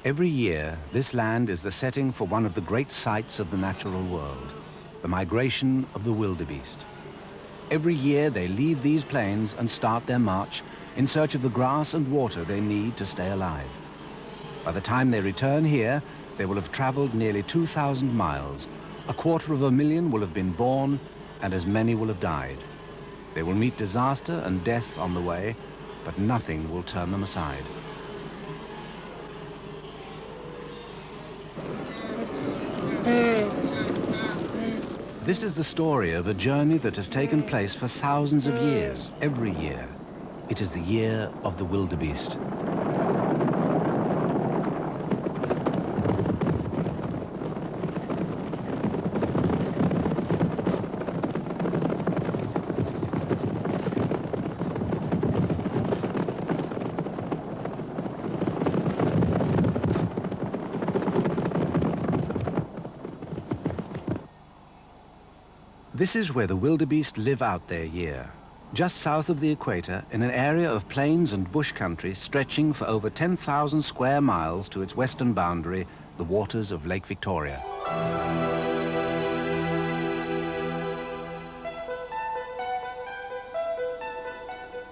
Every year, this land is the setting for one of the great sights of the natural world, the migration of the wildebeest. Every year, they leave these plains and start their march in search of the grass and water they need to stay alive. By the time they return here, they will have traveled nearly 2,000 miles. 250,000 will have been born, and as many will have died. They will meet disaster and death on the way, but nothing will turn them aside. This is the story of a journey that has taken place for thousands of years, every year. It is the year of the wildebeest. This is where the wildebeest live out their year, just south of the equator in an area of plains and bush country stretching for over 10,000 square miles to its western boundary, the waters of Lake Victoria.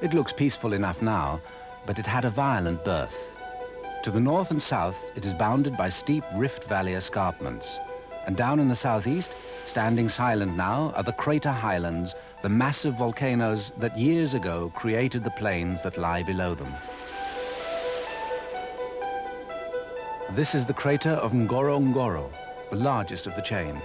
It looks peaceful enough now, but it had a violent birth. To the north and south, it is bounded by steep Rift Valley escarpments. And down in the southeast, standing silent now, are the crater highlands, the massive volcanoes that years ago created the plains that lie below them. This is the crater of Ngoro Ngoro, the largest of the chain.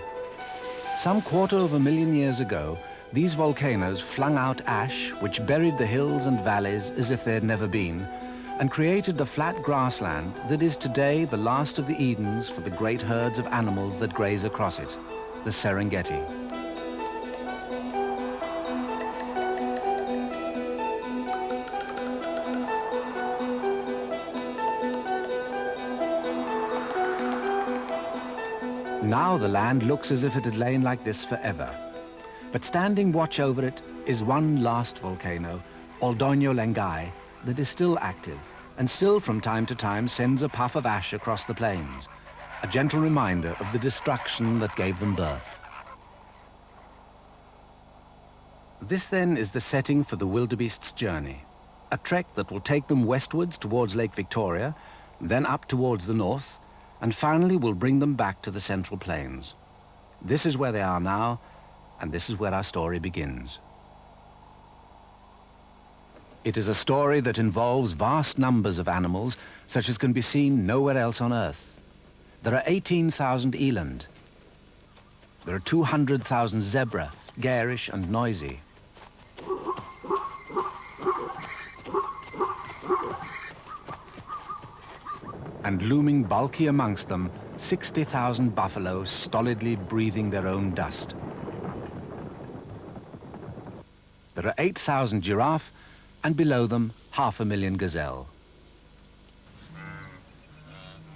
Some 250,000 years ago, these volcanoes flung out ash which buried the hills and valleys as if they had never been, and created the flat grassland that is today the last of the Edens for the great herds of animals that graze across it, the Serengeti. Now the land looks as if it had lain like this forever. But standing watch over it is one last volcano, Oldoño Lengai, that is still active and still from time to time sends a puff of ash across the plains, a gentle reminder of the destruction that gave them birth. This then is the setting for the wildebeest's journey, a trek that will take them westwards towards Lake Victoria, then up towards the north, and finally will bring them back to the Central Plains. This is where they are now, and this is where our story begins. It is a story that involves vast numbers of animals, such as can be seen nowhere else on Earth. There are 18,000 eland. There are 200,000 zebra, garish and noisy. And looming bulky amongst them, 60,000 buffalo stolidly breathing their own dust. There are 8,000 giraffe, and below them 500,000 gazelle.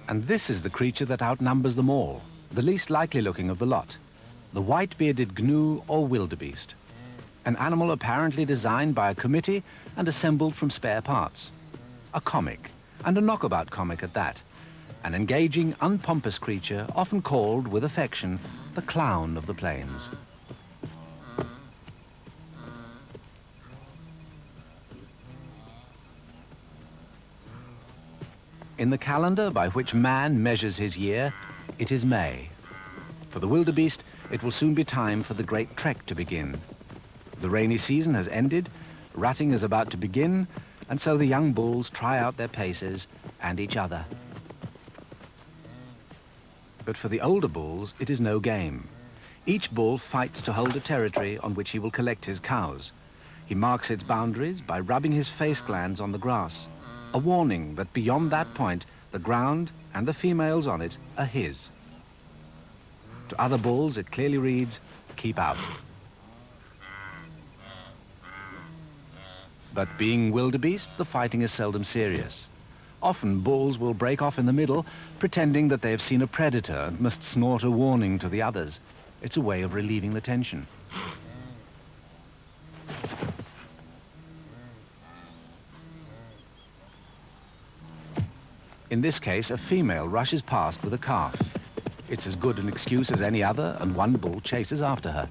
And this is the creature that outnumbers them all, the least likely looking of the lot, the white-bearded gnu or wildebeest, an animal apparently designed by a committee and assembled from spare parts. A comic, and a knockabout comic at that, an engaging, unpompous creature often called, with affection, the clown of the plains. In the calendar by which man measures his year, it is May. For the wildebeest, it will soon be time for the great trek to begin. The rainy season has ended, rutting is about to begin, and so the young bulls try out their paces and each other. But for the older bulls, it is no game. Each bull fights to hold a territory on which he will collect his cows. He marks its boundaries by rubbing his face glands on the grass, a warning that beyond that point, the ground and the females on it are his. To other bulls, it clearly reads, "Keep out." But being wildebeest, the fighting is seldom serious. Often bulls will break off in the middle, pretending that they have seen a predator and must snort a warning to the others. It's a way of relieving the tension. In this case, a female rushes past with a calf. It's as good an excuse as any other, and one bull chases after her.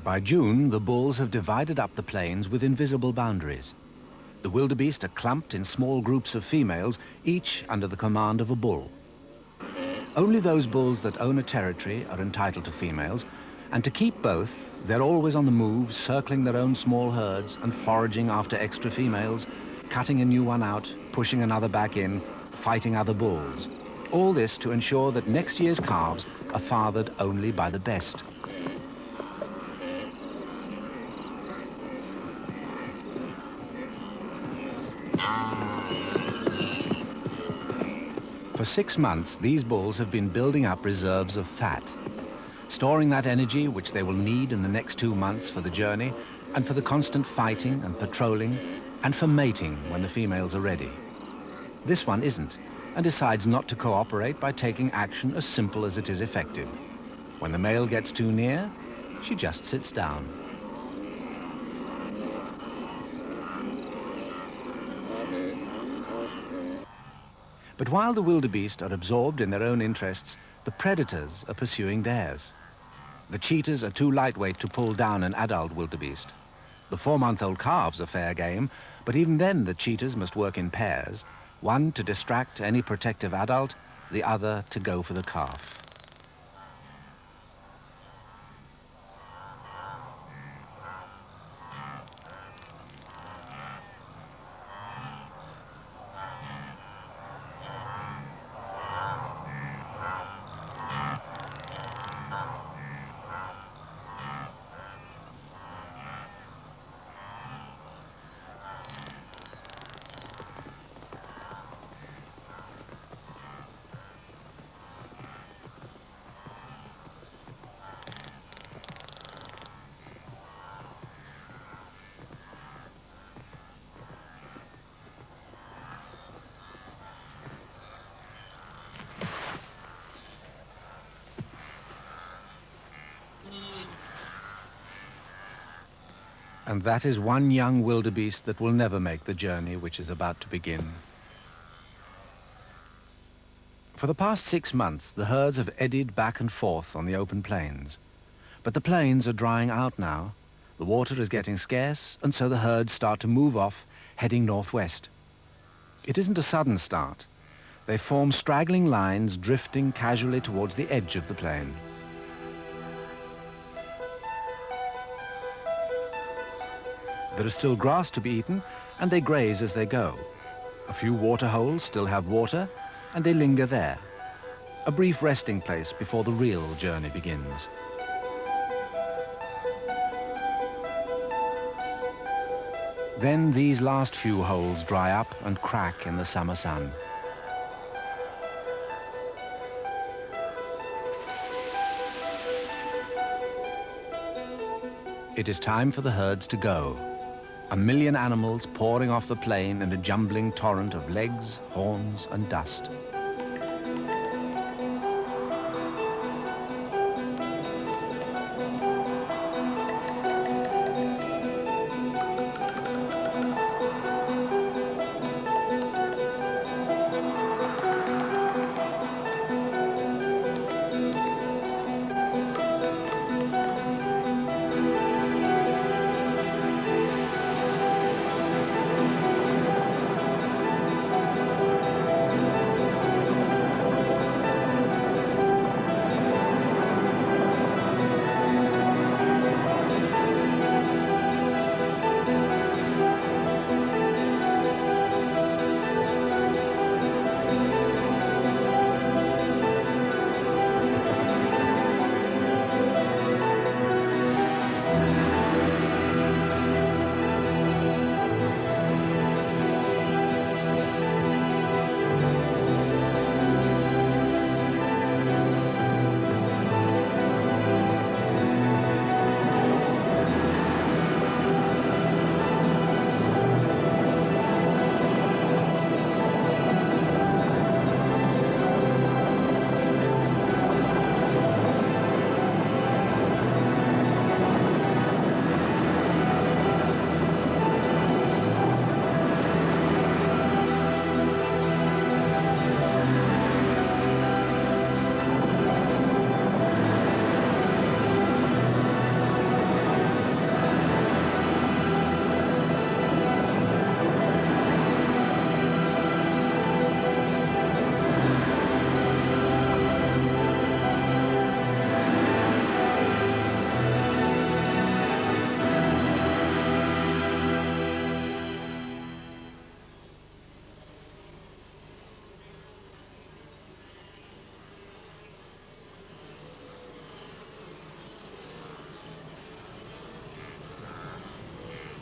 By June, the bulls have divided up the plains with invisible boundaries. The wildebeest are clumped in small groups of females, each under the command of a bull. Only those bulls that own a territory are entitled to females, and to keep both, they're always on the move, circling their own small herds and foraging after extra females, cutting a new one out, pushing another back in, fighting other bulls. All this to ensure that next year's calves are fathered only by the best. For 6 months, these bulls have been building up reserves of fat, storing that energy which they will need in the next 2 months for the journey, and for the constant fighting and patrolling, and for mating when the females are ready. This one isn't, and decides not to cooperate by taking action as simple as it is effective. When the male gets too near, she just sits down. But while the wildebeest are absorbed in their own interests, the predators are pursuing theirs. The cheetahs are too lightweight to pull down an adult wildebeest. The 4-month-old calves are fair game, but even then the cheetahs must work in pairs, one to distract any protective adult, the other to go for the calf. And that is one young wildebeest that will never make the journey which is about to begin. For the past 6 months, the herds have eddied back and forth on the open plains. But the plains are drying out now. The water is getting scarce, and so the herds start to move off, heading northwest. It isn't a sudden start. They form straggling lines, drifting casually towards the edge of the plain. There is still grass to be eaten, and they graze as they go. A few water holes still have water, and they linger there. A brief resting place before the real journey begins. Then these last few holes dry up and crack in the summer sun. It is time for the herds to go. 1,000,000 animals pouring off the plain in a jumbling torrent of legs, horns, and dust.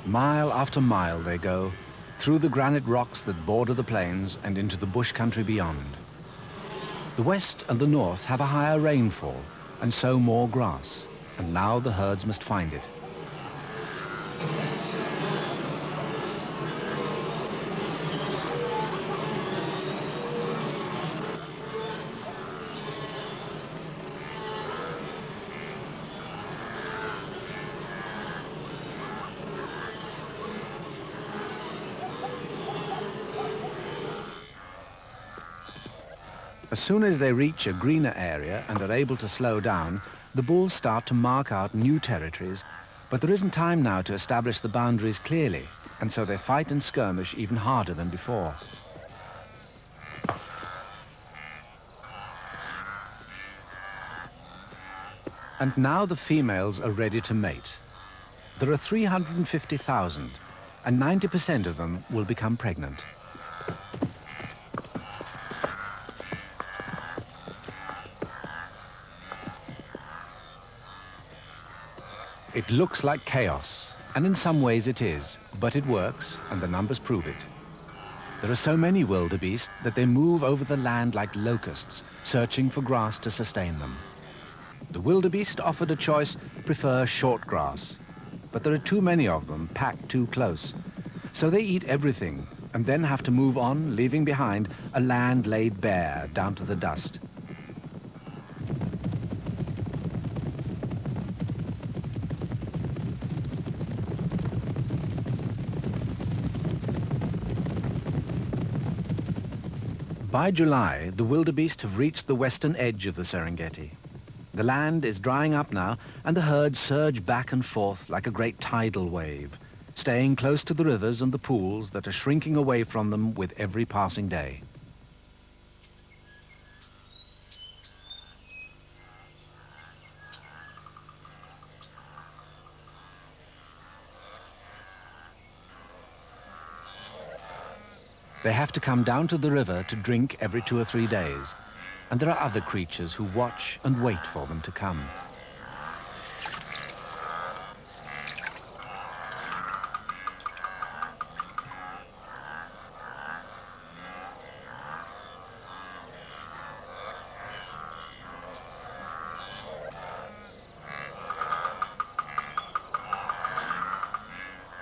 Mile after mile they go, through the granite rocks that border the plains and into the bush country beyond. The west and the north have a higher rainfall and so more grass, and now the herds must find it. As soon as they reach a greener area and are able to slow down, the bulls start to mark out new territories, but there isn't time now to establish the boundaries clearly, and so they fight and skirmish even harder than before. And now the females are ready to mate. There are 350,000, and 90% of them will become pregnant. It looks like chaos, and in some ways it is, but it works, and the numbers prove it. There are so many wildebeest that they move over the land like locusts, searching for grass to sustain them. The wildebeest, offered a choice, prefer short grass, but there are too many of them packed too close. So they eat everything, and then have to move on, leaving behind a land laid bare down to the dust. By July, the wildebeest have reached the western edge of the Serengeti. The land is drying up now, and the herds surge back and forth like a great tidal wave, staying close to the rivers and the pools that are shrinking away from them with every passing day. They have to come down to the river to drink every 2 or 3 days, and there are other creatures who watch and wait for them to come.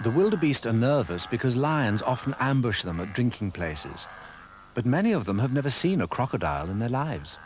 The wildebeest are nervous because lions often ambush them at drinking places, but many of them have never seen a crocodile in their lives.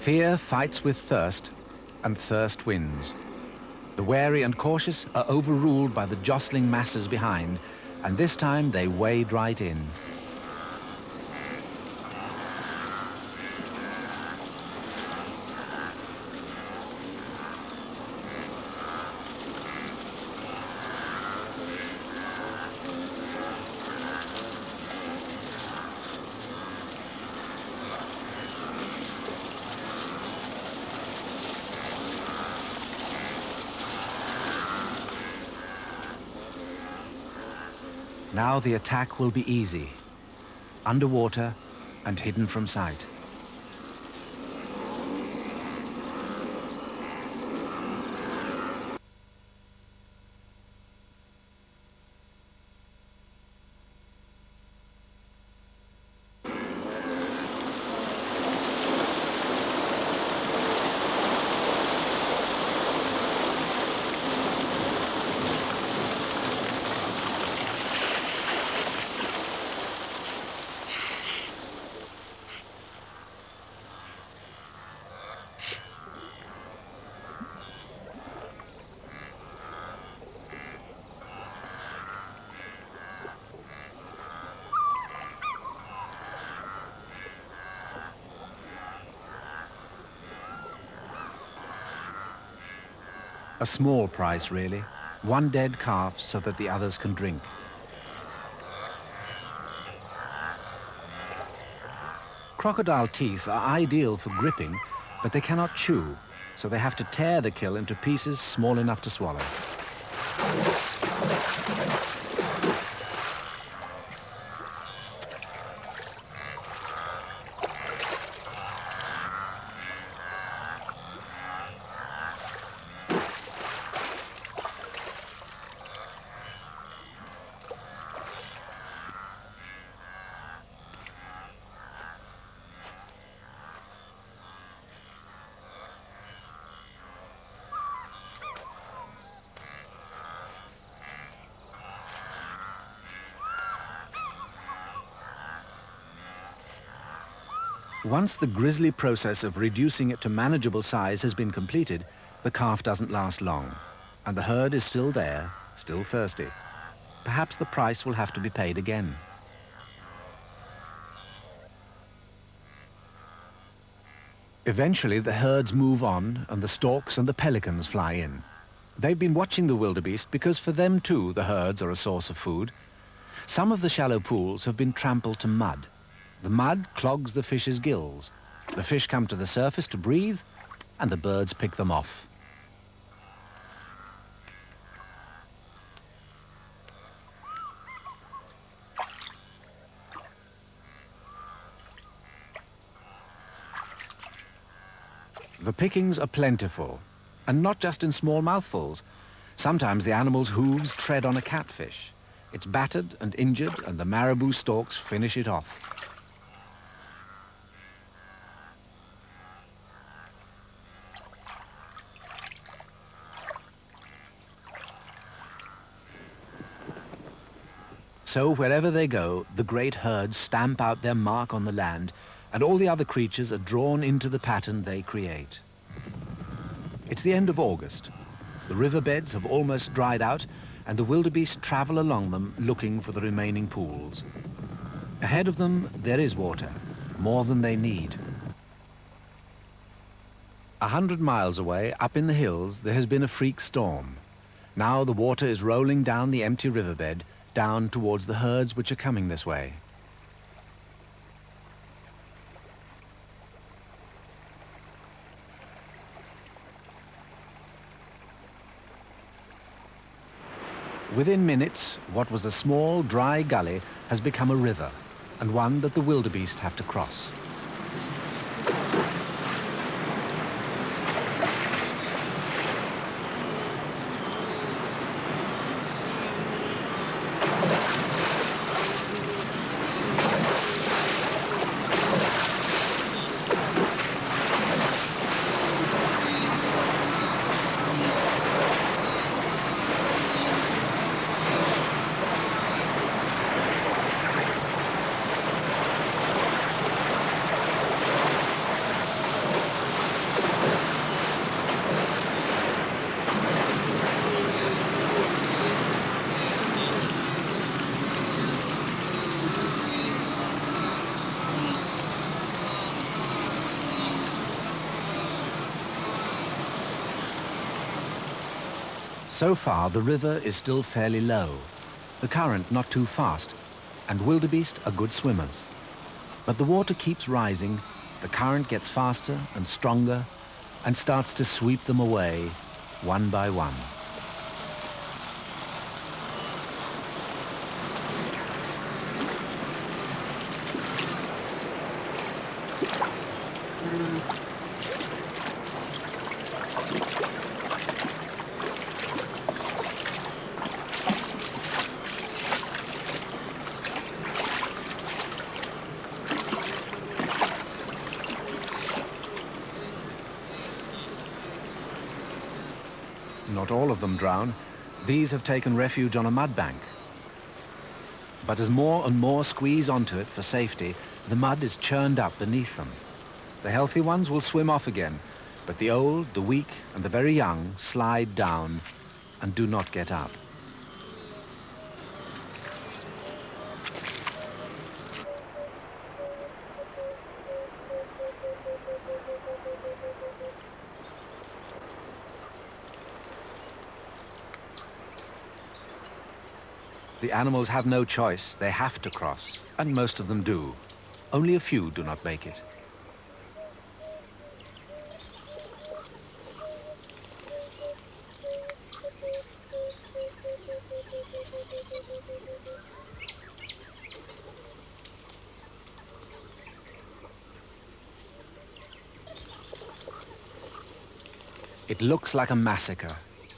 Fear fights with thirst, and thirst wins. The wary and cautious are overruled by the jostling masses behind, and this time they wade right in. Now the attack will be easy, underwater and hidden from sight. A small price, really. One dead calf so that the others can drink. Crocodile teeth are ideal for gripping, but they cannot chew, so they have to tear the kill into pieces small enough to swallow. Once the grisly process of reducing it to manageable size has been completed, the calf doesn't last long, and the herd is still there, still thirsty. Perhaps the price will have to be paid again. Eventually, the herds move on, and the storks and the pelicans fly in. They've been watching the wildebeest because for them too the herds are a source of food. Some of the shallow pools have been trampled to mud. The mud clogs the fish's gills. The fish come to the surface to breathe, and the birds pick them off. The pickings are plentiful, and not just in small mouthfuls. Sometimes the animal's hooves tread on a catfish. It's battered and injured, and the marabou storks finish it off. So wherever they go, the great herds stamp out their mark on the land, and all the other creatures are drawn into the pattern they create. It's the end of August. The riverbeds have almost dried out, and the wildebeest travel along them looking for the remaining pools. Ahead of them, there is water, more than they need. 100 miles away, up in the hills, there has been a freak storm. Now the water is rolling down the empty riverbed, down towards the herds which are coming this way. Within minutes, what was a small, dry gully has become a river, and one that the wildebeest have to cross. So far, the river is still fairly low, the current not too fast, and wildebeest are good swimmers. But the water keeps rising, the current gets faster and stronger, and starts to sweep them away, one by one. Not all of them drown. These have taken refuge on a mud bank. But as more and more squeeze onto it for safety, the mud is churned up beneath them. The healthy ones will swim off again, but the old, the weak, and the very young slide down and do not get up. The animals have no choice. They have to cross, and most of them do. Only a few do not make it. It looks like a massacre,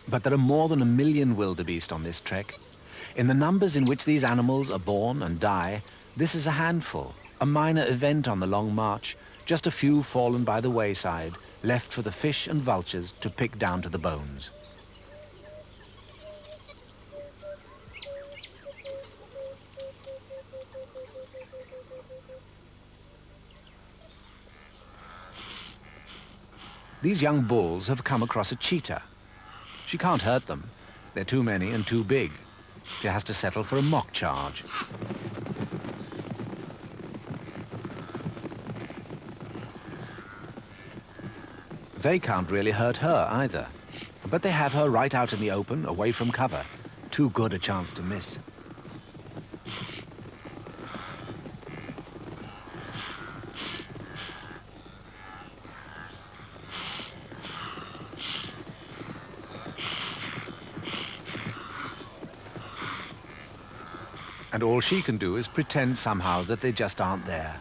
but there are more than 1 million wildebeest on this trek. In the numbers in which these animals are born and die, this is a handful, a minor event on the long march, just a few fallen by the wayside, left for the fish and vultures to pick down to the bones. These young bulls have come across a cheetah. She can't hurt them. They're too many and too big. She has to settle for a mock charge. They can't really hurt her either. But they have her right out in the open, away from cover. Too good a chance to miss. And all she can do is pretend somehow that they just aren't there.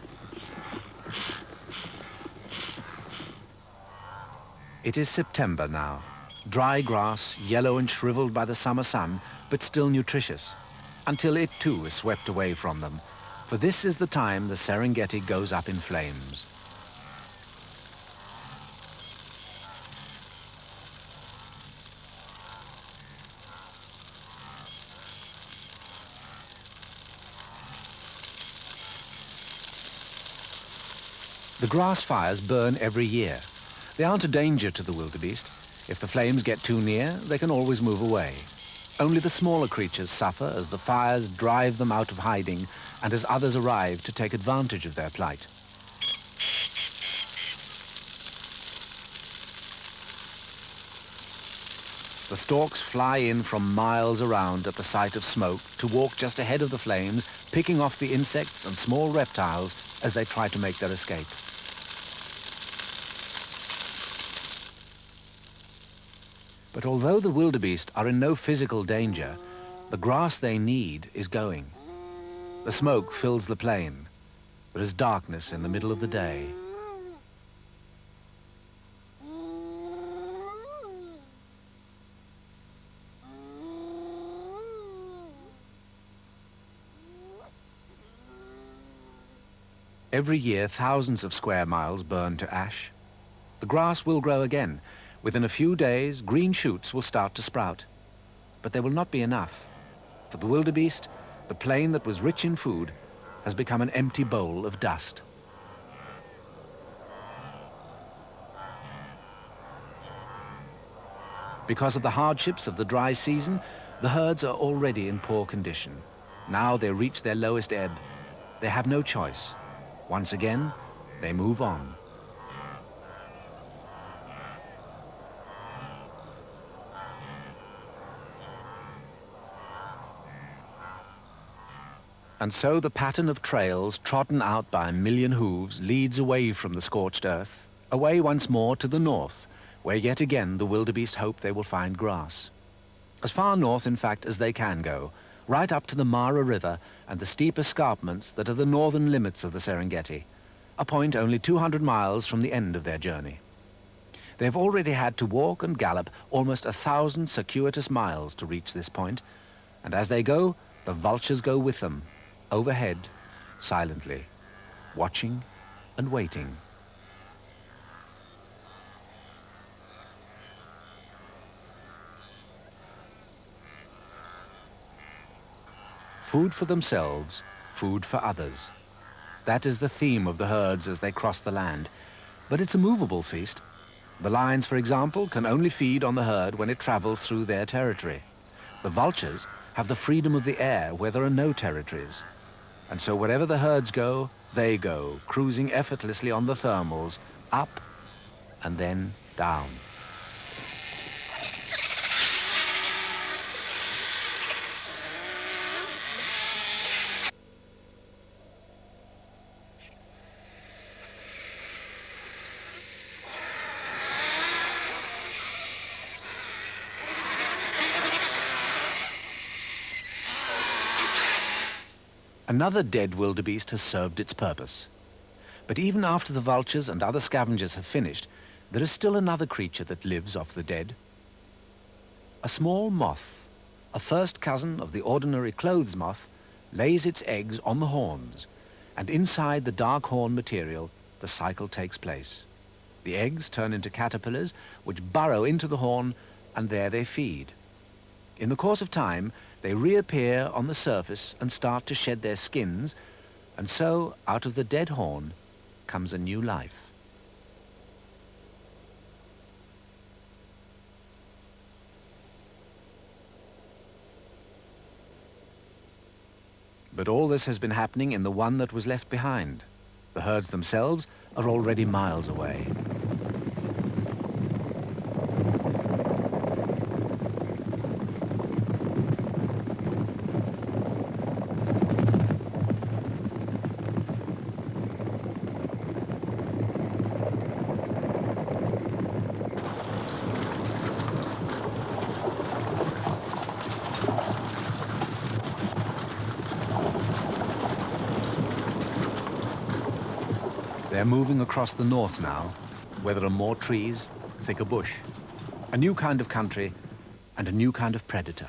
It is September now. Dry grass, yellow and shriveled by the summer sun, but still nutritious, until it too is swept away from them, for this is the time the Serengeti goes up in flames. The grass fires burn every year. They aren't a danger to the wildebeest. If the flames get too near, they can always move away. Only the smaller creatures suffer as the fires drive them out of hiding and as others arrive to take advantage of their plight. The storks fly in from miles around at the sight of smoke to walk just ahead of the flames, picking off the insects and small reptiles as they try to make their escape. But although the wildebeest are in no physical danger, the grass they need is going. The smoke fills the plain. There is darkness in the middle of the day. Every year, thousands of square miles burn to ash. The grass will grow again. Within a few days, green shoots will start to sprout. But there will not be enough. For the wildebeest, the plain that was rich in food has become an empty bowl of dust. Because of the hardships of the dry season, the herds are already in poor condition. Now they reach their lowest ebb. They have no choice. Once again, they move on. And so the pattern of trails trodden out by 1 million hooves leads away from the scorched earth, away once more to the north, where yet again the wildebeest hope they will find grass. As far north, in fact, as they can go, right up to the Mara River and the steep escarpments that are the northern limits of the Serengeti, a point only 200 miles from the end of their journey. They have already had to walk and gallop almost 1,000 circuitous miles to reach this point, and as they go, the vultures go with them, overhead, silently, watching and waiting. Food for themselves, food for others. That is the theme of the herds as they cross the land. But it's a movable feast. The lions, for example, can only feed on the herd when it travels through their territory. The vultures have the freedom of the air where there are no territories. And so wherever the herds go, they go, cruising effortlessly on the thermals, up and then down. Another dead wildebeest has served its purpose. But even after the vultures and other scavengers have finished, there is still another creature that lives off the dead. A small moth, a first cousin of the ordinary clothes moth, lays its eggs on the horns, and inside the dark horn material, the cycle takes place. The eggs turn into caterpillars, which burrow into the horn, and there they feed. In the course of time, they reappear on the surface and start to shed their skins, and so, out of the dead horn, comes a new life. But all this has been happening in the one that was left behind. The herds themselves are already miles away. They're moving across the north now, where there are more trees, thicker bush, a new kind of country, and a new kind of predator.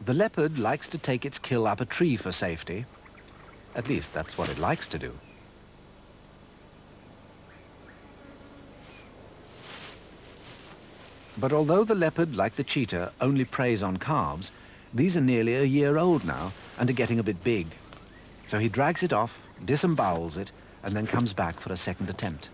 The leopard likes to take its kill up a tree for safety. At least that's what it likes to do. But although the leopard, like the cheetah, only preys on calves, these are nearly a year old now and are getting a bit big. So he drags it off, disembowels it, and then comes back for a second attempt.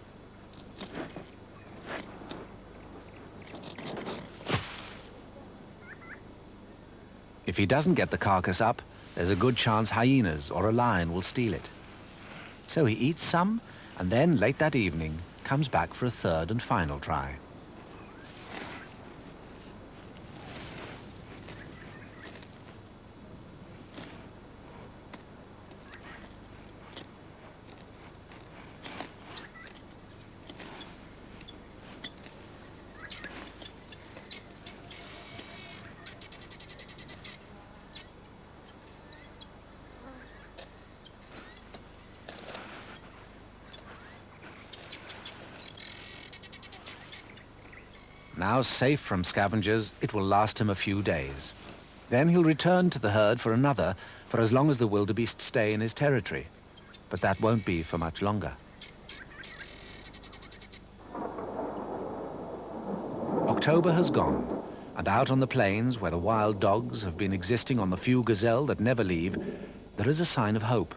If he doesn't get the carcass up, there's a good chance hyenas or a lion will steal it. So he eats some, and then, late that evening, comes back for a third and final try. Now safe from scavengers, it will last him a few days. Then he'll return to the herd for another for as long as the wildebeest stay in his territory. But that won't be for much longer. October has gone, and out on the plains where the wild dogs have been existing on the few gazelle that never leave, there is a sign of hope.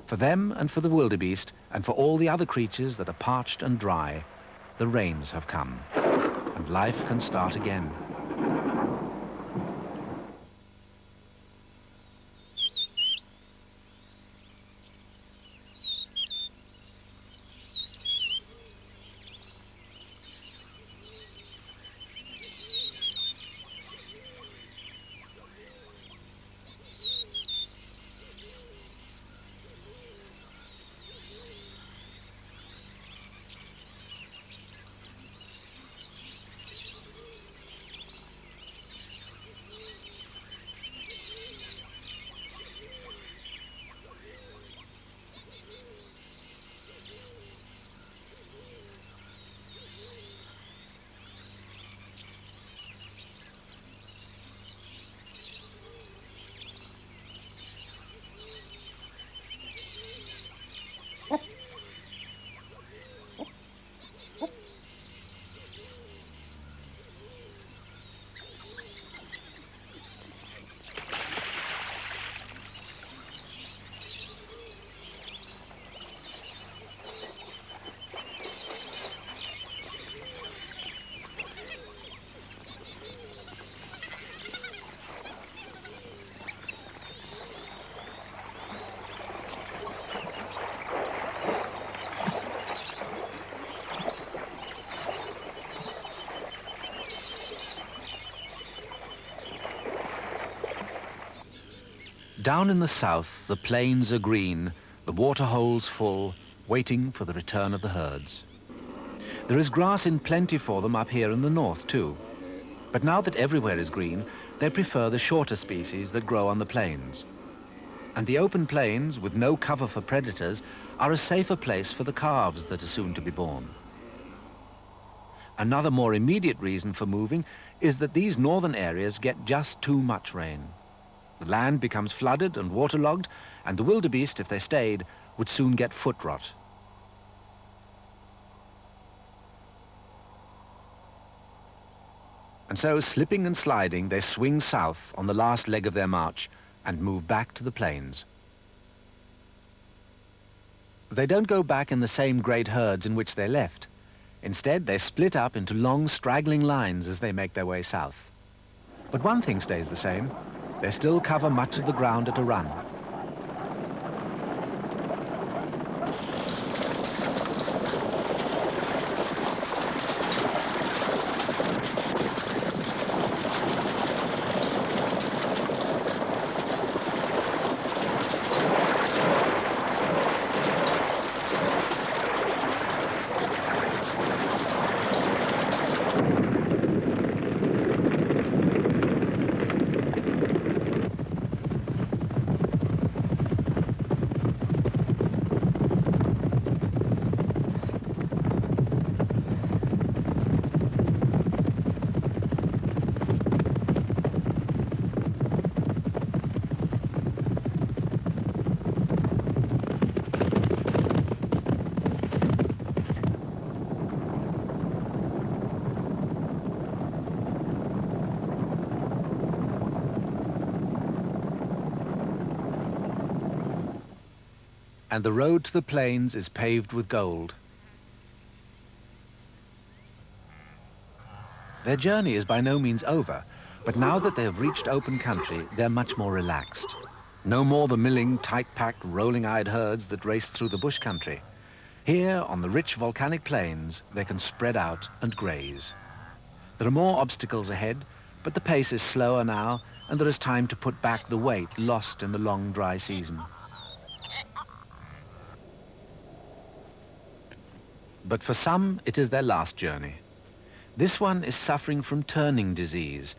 For them and for the wildebeest and for all the other creatures that are parched and dry, the rains have come, and life can start again. Down in the south, the plains are green, the water holes full, waiting for the return of the herds. There is grass in plenty for them up here in the north too. But now that everywhere is green, they prefer the shorter species that grow on the plains. And the open plains, with no cover for predators, are a safer place for the calves that are soon to be born. Another more immediate reason for moving is that these northern areas get just too much rain. The land becomes flooded and waterlogged, and the wildebeest, if they stayed, would soon get foot rot. And so, slipping and sliding, they swing south on the last leg of their march and move back to the plains. They don't go back in the same great herds in which they left. Instead, they split up into long, straggling lines as they make their way south. But one thing stays the same. They still cover much of the ground at a run. And the road to the plains is paved with gold. Their journey is by no means over, but now that they have reached open country, they're much more relaxed. No more the milling, tight-packed, rolling-eyed herds that race through the bush country. Here, on the rich volcanic plains, they can spread out and graze. There are more obstacles ahead, but the pace is slower now, and there is time to put back the weight lost in the long, dry season. But for some, it is their last journey. This one is suffering from turning disease.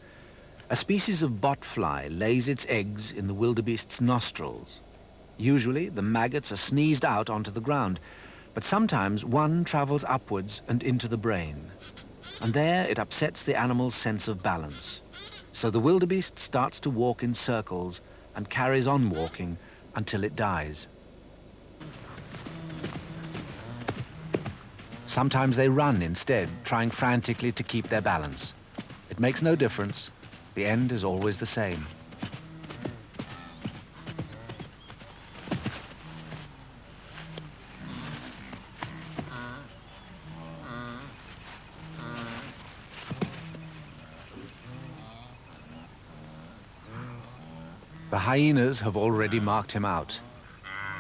A species of botfly lays its eggs in the wildebeest's nostrils. Usually, the maggots are sneezed out onto the ground, but sometimes one travels upwards and into the brain. And there it upsets the animal's sense of balance. So the wildebeest starts to walk in circles and carries on walking until it dies. Sometimes they run instead, trying frantically to keep their balance. It makes no difference. The end is always the same. The hyenas have already marked him out.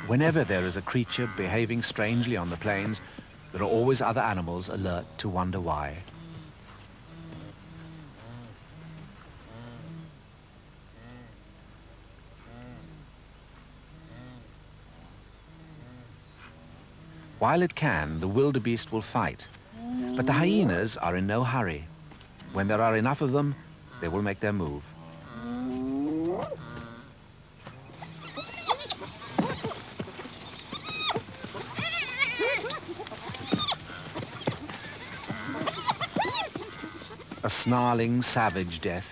Whenever there is a creature behaving strangely on the plains, there are always other animals alert to wonder why. While it can, the wildebeest will fight. But the hyenas are in no hurry. When there are enough of them, they will make their move. A snarling, savage death,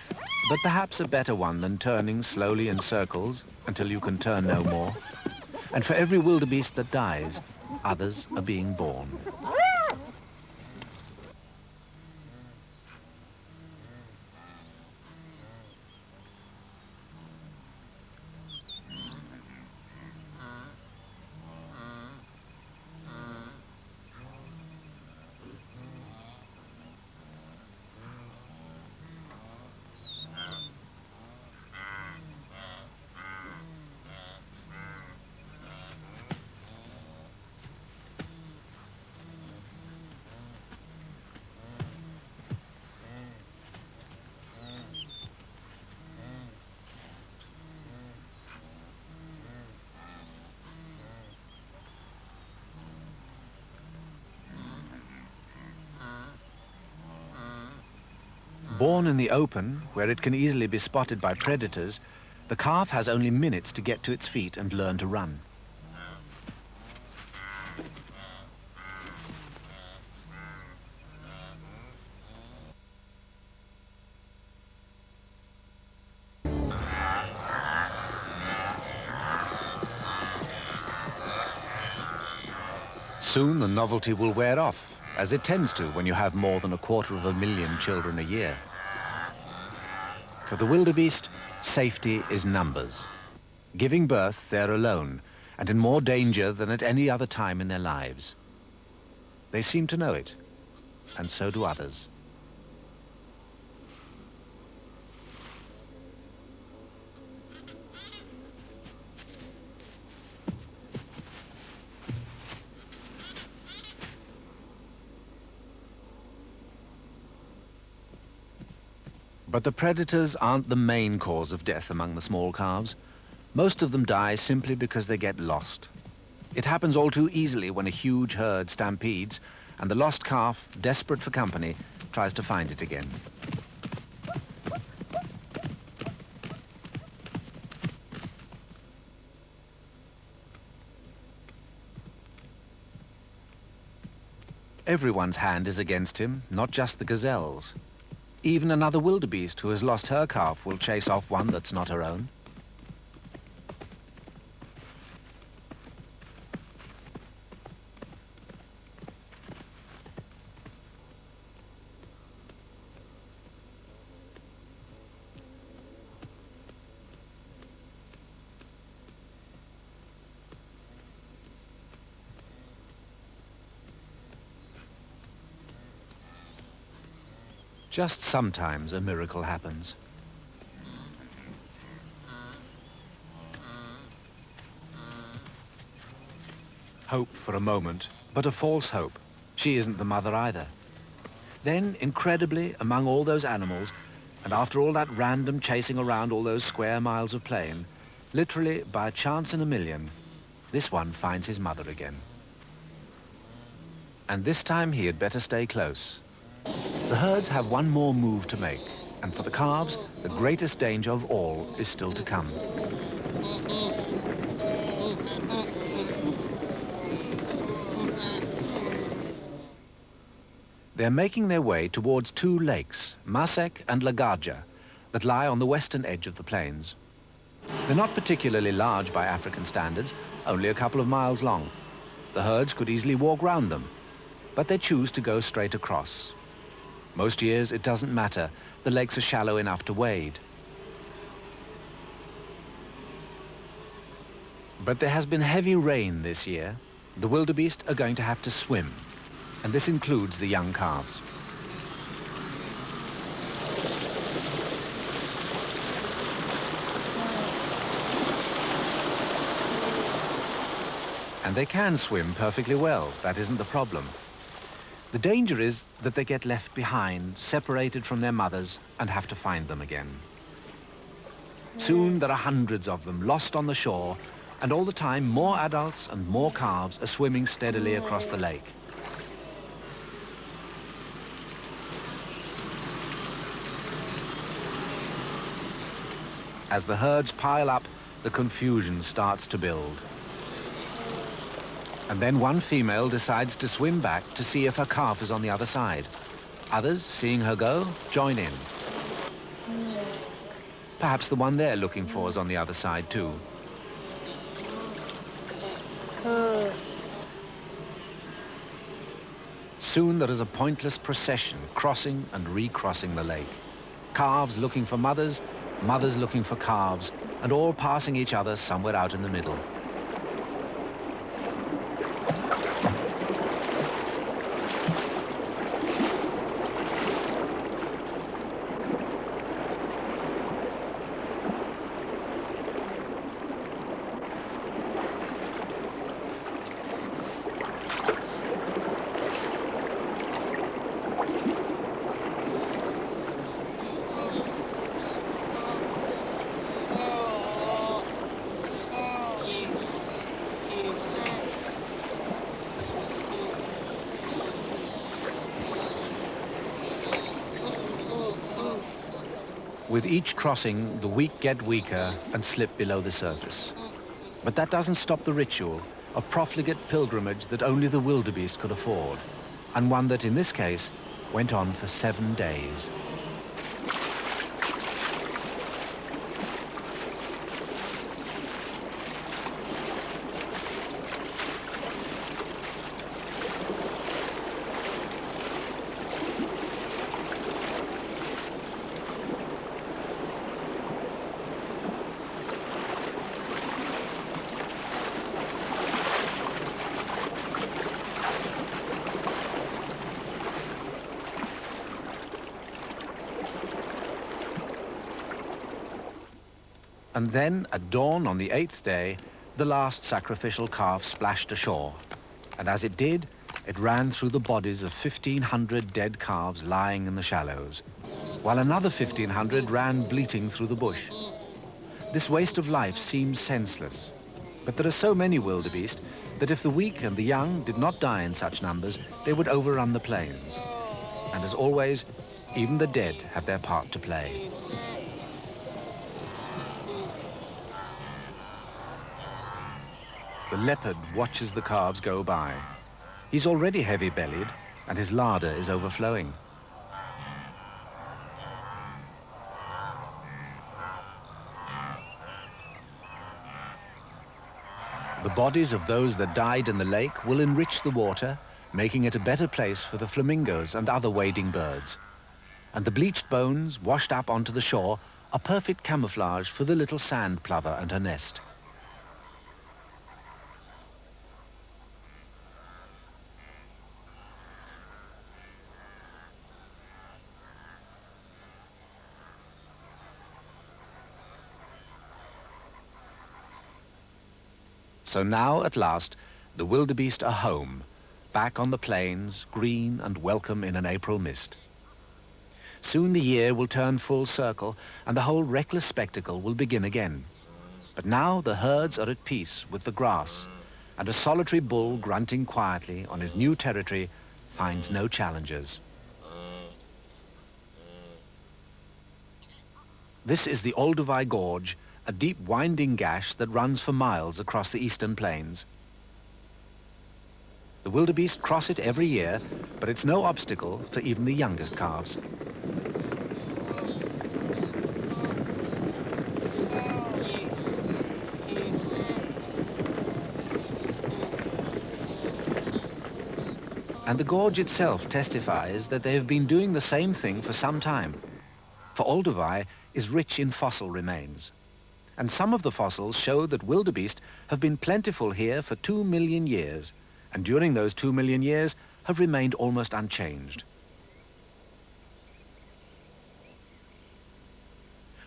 but perhaps a better one than turning slowly in circles until you can turn no more. And for every wildebeest that dies, others are being born. Born in the open, where it can easily be spotted by predators, the calf has only minutes to get to its feet and learn to run. Soon the novelty will wear off, as it tends to when you have more than 250,000 children a year. For the wildebeest, safety is numbers. Giving birth, they're alone, and in more danger than at any other time in their lives. They seem to know it, and so do others. But the predators aren't the main cause of death among the small calves. Most of them die simply because they get lost. It happens all too easily when a huge herd stampedes and the lost calf, desperate for company, tries to find it again. Everyone's hand is against him, not just the gazelles. Even another wildebeest who has lost her calf will chase off one that's not her own. Just sometimes a miracle happens. Hope for a moment, but a false hope. She isn't the mother either. Then, incredibly, among all those animals, and after all that random chasing around all those square miles of plain, literally by a chance in a million, this one finds his mother again. And this time he had better stay close. The herds have one more move to make, and for the calves, the greatest danger of all is still to come. They're making their way towards two lakes, Masek and Lagadja, that lie on the western edge of the plains. They're not particularly large by African standards, only a couple of miles long. The herds could easily walk round them, but they choose to go straight across. Most years it doesn't matter, the lakes are shallow enough to wade. But there has been heavy rain this year. The wildebeest are going to have to swim, and this includes the young calves. And they can swim perfectly well, that isn't the problem. The danger is that they get left behind, separated from their mothers, and have to find them again. Soon there are hundreds of them lost on the shore, and all the time more adults and more calves are swimming steadily across the lake. As the herds pile up, the confusion starts to build. And then one female decides to swim back to see if her calf is on the other side. Others, seeing her go, join in. Perhaps the one they're looking for is on the other side too. Soon there is a pointless procession crossing and recrossing the lake. Calves looking for mothers, mothers looking for calves, and all passing each other somewhere out in the middle. With each crossing, the weak get weaker and slip below the surface. But that doesn't stop the ritual, a profligate pilgrimage that only the wildebeest could afford, and one that, in this case, went on for 7 days. And then, at dawn on the 8th day, the last sacrificial calf splashed ashore. And as it did, it ran through the bodies of 1,500 dead calves lying in the shallows, while another 1,500 ran bleating through the bush. This waste of life seems senseless, but there are so many wildebeest that if the weak and the young did not die in such numbers, they would overrun the plains. And as always, even the dead have their part to play. The leopard watches the calves go by. He's already heavy-bellied, and his larder is overflowing. The bodies of those that died in the lake will enrich the water, making it a better place for the flamingos and other wading birds. And the bleached bones, washed up onto the shore, are perfect camouflage for the little sand plover and her nest. So now, at last, the wildebeest are home, back on the plains, green and welcome in an April mist. Soon the year will turn full circle, and the whole reckless spectacle will begin again. But now the herds are at peace with the grass, and a solitary bull grunting quietly on his new territory finds no challengers. This is the Wildebeest Gorge, a deep winding gash that runs for miles across the eastern plains. The wildebeest cross it every year, but it's no obstacle for even the youngest calves. And the gorge itself testifies that they have been doing the same thing for some time. For Wildebeest is rich in fossil remains. And some of the fossils show that wildebeest have been plentiful here for 2 million years, and during those 2 million years have remained almost unchanged.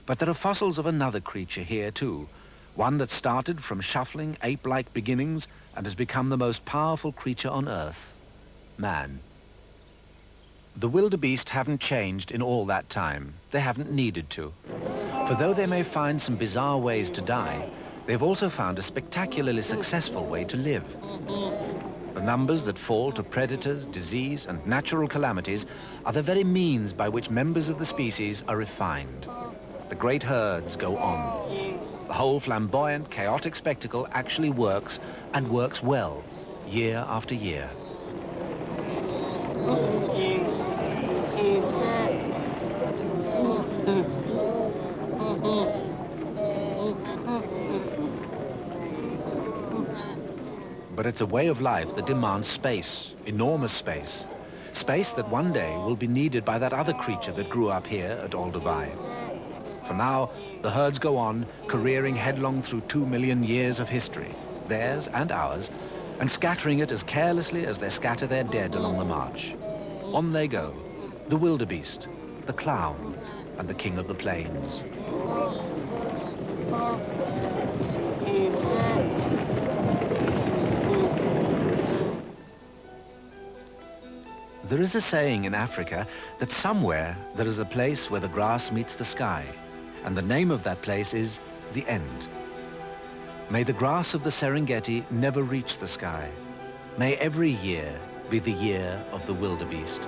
But there are fossils of another creature here too, one that started from shuffling ape-like beginnings and has become the most powerful creature on Earth, man. The wildebeest haven't changed in all that time. They haven't needed to. For though they may find some bizarre ways to die, they've also found a spectacularly successful way to live. The numbers that fall to predators, disease, and natural calamities are the very means by which members of the species are refined. The great herds go on. The whole flamboyant, chaotic spectacle actually works, and works well, year after year. But it's a way of life that demands space, enormous space. Space that one day will be needed by that other creature that grew up here at Wildebeest. For now, the herds go on, careering headlong through 2 million years of history, theirs and ours, and scattering it as carelessly as they scatter their dead along the march. On they go, the wildebeest, the clown, and the king of the plains. There is a saying in Africa that somewhere there is a place where the grass meets the sky, and the name of that place is the end. May the grass of the Serengeti never reach the sky. May every year be the year of the wildebeest.